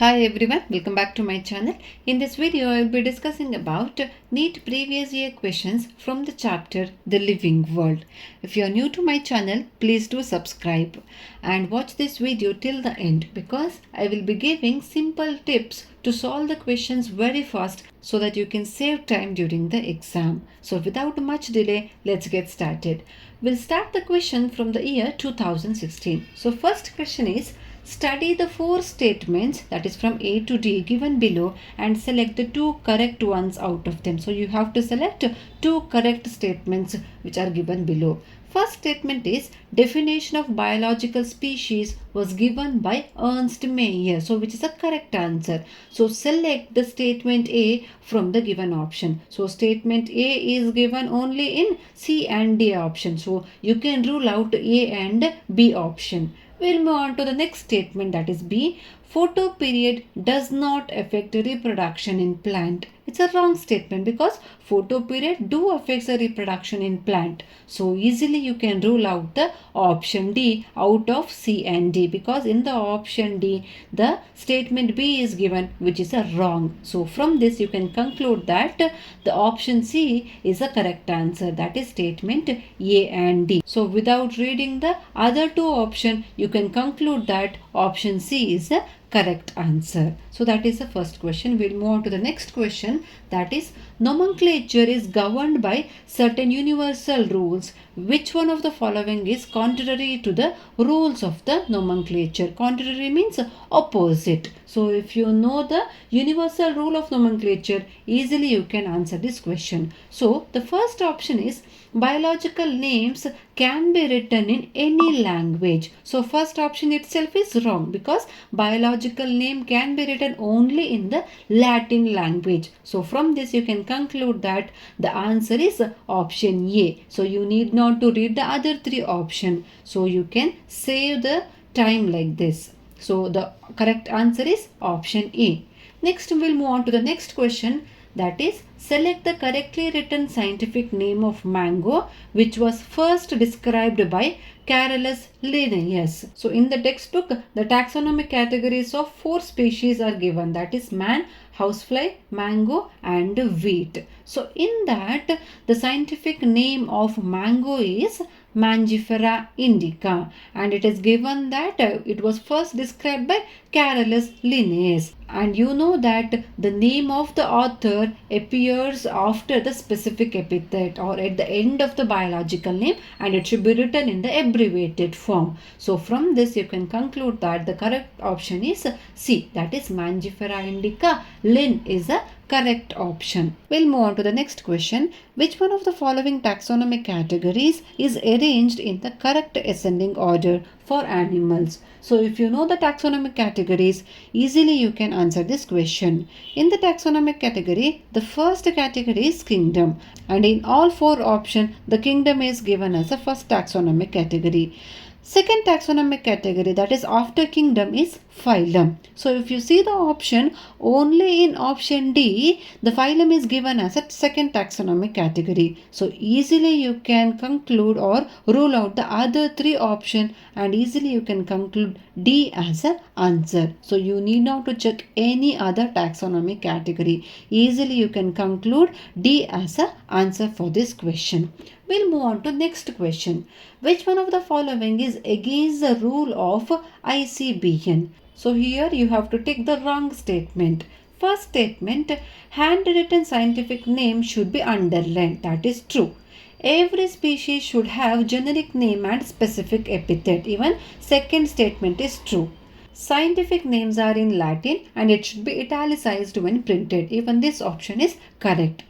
Hi everyone, welcome back to my channel. In this video, I will be discussing about NEET previous year questions from the chapter The Living World. If you are new to my channel, please do subscribe and watch this video till the end because I will be giving simple tips to solve the questions very fast so that you can save time during the exam. So without much delay, let's get started. We'll start the question from the year 2016. So first question is, study the four statements, that is from A to D, given below and select the two correct ones out of them. So you have to select two correct statements which are given below. First statement is, definition of biological species was given by Ernst Mayr. So which is a correct answer. So select the statement A from the given option. So statement A is given only in C and D option. So you can rule out A and B option. We'll move on to the next statement, that is B. Photoperiod does not affect reproduction in plant. It's a wrong statement because photoperiod do affects the reproduction in plant. So easily you can rule out the option D out of C and D because in the option D the statement B is given which is a wrong. So from this you can conclude that the option C is a correct answer, that is statement A and D. So without reading the other two options you can conclude that option C is a correct answer. So that is the first question. We'll move on to the next question, that is, nomenclature is governed by certain universal rules. Which one of the following is contrary to the rules of the nomenclature? Contrary means opposite. So if you know the universal rule of nomenclature, easily you can answer this question. So the first option is, biological names can be written in any language. So first option itself is wrong because biological name can be written only in the Latin language. So from this you can conclude that the answer is option A. So you need not to read the other three options. So you can save the time like this. So the correct answer is option A. Next we'll move on to the next question, that is, select the correctly written scientific name of mango which was first described by Carolus Linnaeus. So in the textbook the taxonomic categories of four species are given, that is man, housefly, mango and wheat. So in that the scientific name of mango is Mangifera indica and it is given that it was first described by Carolus Linnaeus. And you know that the name of the author appears after the specific epithet or at the end of the biological name and it should be written in the abbreviated form. So from this you can conclude that the correct option is C, that is Mangifera indica. Lin is a correct option. We'll move on to the next question. Which one of the following taxonomic categories is arranged in the correct ascending order for animals? So if you know the taxonomic categories, easily you can answer this question. In the taxonomic category, the first category is kingdom and in all four options the kingdom is given as the first taxonomic category. Second taxonomic category, that is after kingdom, is phylum. So if you see the option, only in option D the phylum is given as a second taxonomic category. So easily you can conclude or rule out the other three options and easily you can conclude D as an answer. So you need not to check any other taxonomic category. Easily you can conclude D as an answer for this question. We'll move on to next question. Which one of the following is against the rule of ICBN? So here you have to take the wrong statement. First statement, handwritten scientific name should be underlined. That is true. Every species should have generic name and specific epithet. Even second statement is true. Scientific names are in Latin and it should be italicized when printed. Even this option is correct.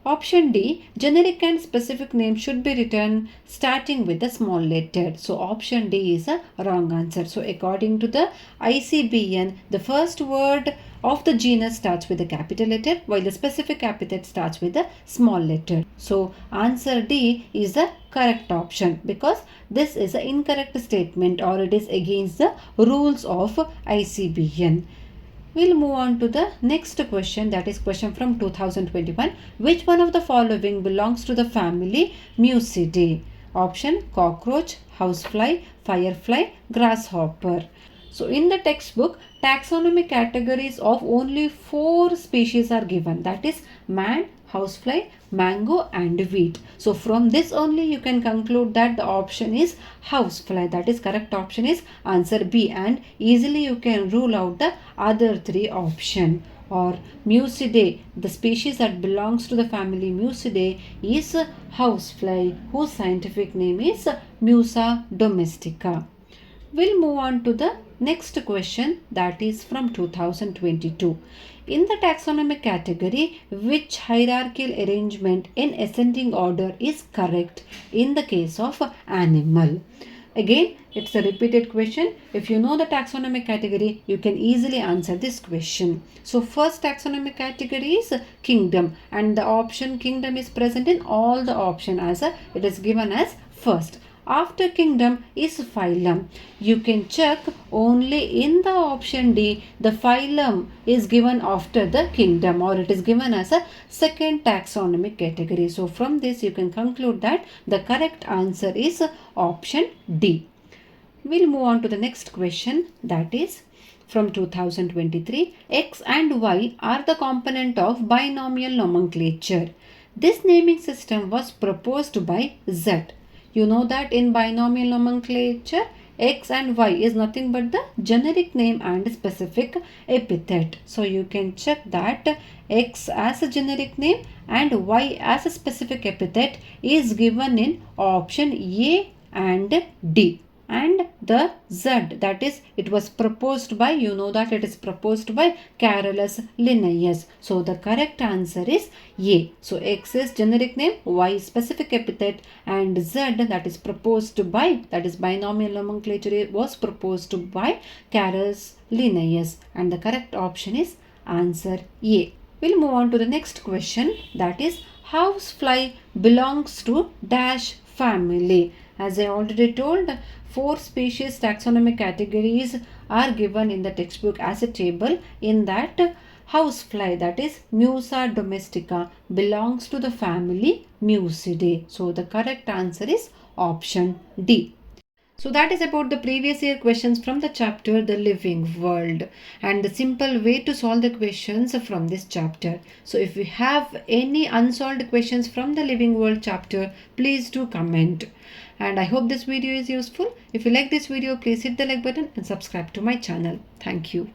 Option D, generic and specific name should be written starting with a small letter. So option D is a wrong answer. So according to the ICBN, the first word of the genus starts with a capital letter while the specific epithet starts with a small letter. So answer D is the correct option because this is an incorrect statement or it is against the rules of ICBN. We'll move on to the next question, that is question from 2021. Which one of the following belongs to the family Mucidae? Option cockroach, housefly, firefly, grasshopper. So in the textbook, taxonomic categories of only 4 species are given, that is man, housefly, mango and wheat. So from this only you can conclude that the option is housefly, that is correct option is answer B, and easily you can rule out the other 3 option. Or Musidae, the species that belongs to the family Musidae is housefly, whose scientific name is Musa domestica. We'll move on to the next question, that is from 2022. In the taxonomic category, which hierarchical arrangement in ascending order is correct in the case of animal? Again, it's a repeated question. If you know the taxonomic category, you can easily answer this question. So first taxonomic category is kingdom, and the option kingdom is present in all the option as it is given as first. After kingdom is phylum. You can check only in the option D, the phylum is given after the kingdom, or it is given as a second taxonomic category. So from this you can conclude that the correct answer is option D. We'll move on to the next question, that is from 2023. X and Y are the component of binomial nomenclature. This naming system was proposed by Z. You know that in binomial nomenclature, X and Y is nothing but the generic name and specific epithet. So you can check that X as a generic name and Y as a specific epithet is given in option A and D. And the Z, that is, it was proposed by, you know that it is proposed by Carolus Linnaeus. So the correct answer is A. So X is generic name, Y specific epithet, and Z, that is proposed by, that is binomial nomenclature, was proposed by Carolus Linnaeus, and the correct option is answer A. We'll move on to the next question, that is housefly belongs to dash family. As I already told, 4 species taxonomic categories are given in the textbook as a table. In that, housefly, that is Musa domestica, belongs to the family Musidae. So the correct answer is option D. So that is about the previous year questions from the chapter The Living World, and the simple way to solve the questions from this chapter. So if you have any unsolved questions from the Living World chapter, please do comment. And I hope this video is useful. If you like this video, please hit the like button and subscribe to my channel. Thank you.